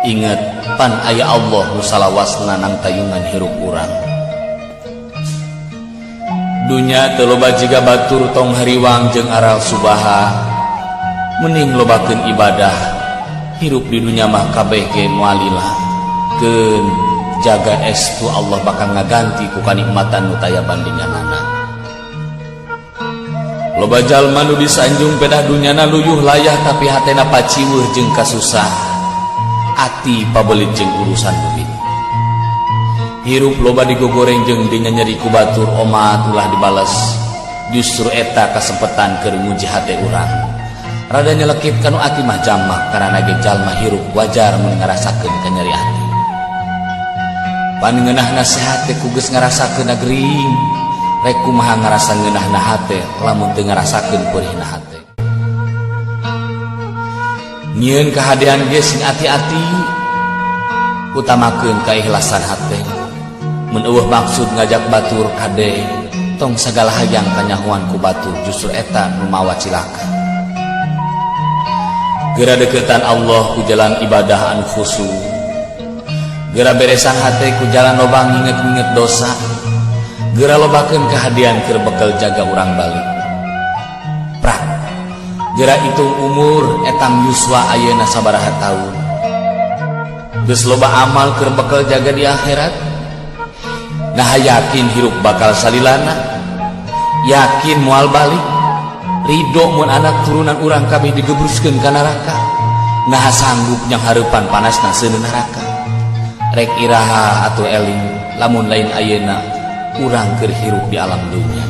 Ingat pan aya Allah nu salawasna nang tayungan hirup urang. Dunya teu loba jiga batur tong hariwang jeung aral subaha. Mending lobakeun ibadah. Hirup di dunya mah kabeh ge moalilah. Keun jaga estu Allah bakal ngaganti ku kanikmatan nu taya bandinganana. Loba jalma nu disanjung pedah dunyana luyuh layah tapi hatena paciweuh jeung kasusah. Ati pabelit jeung urusan duit. Hirup loba digogoreng jeung dinya nyeri ku batur omat ulah dibales. Justru eta kasempetan keur nguji hate urang. Rada nyelekit kanu ati mah jamak karana ge jalma hirup wajar mun ngarasakeun kanyeri ati. Pan ngeunahna sehat teh ku geus ngarasakeun gering. Rek kumaha ngarasa ngeunahna hate lamun teu ngarasakeun peurihna hate. Nyieun kahadean ge sing ati-ati, utamakeun kaikhlasan hate. Mun eueuh maksud ngajak batur kade, tong sagala hayang kanyahoan ku batur justru eta nu mawa cilaka. Geura deukeutan Allah ku jalan ibadah anu khusu. Geura beresan hate ku jalan loba nginget-nginget dosa. Geura lobakeun kahadean keur bekel jaga urang balik. Prak. Geura hitung umur etang yuswa ayeuna sabaraha taun. Geus loba amal keur bekel jaga di akhirat. Nah yakin hirup bakal salilana. Yakin moal balik. Ridho mun anak turunan urang kabeh digebruskeun ka neraka. Nah sanggup nyang hareupan panasna seuneun neraka. Rek iraha atuh eling lamun lain ayeuna urang keur hirup di alam dunya.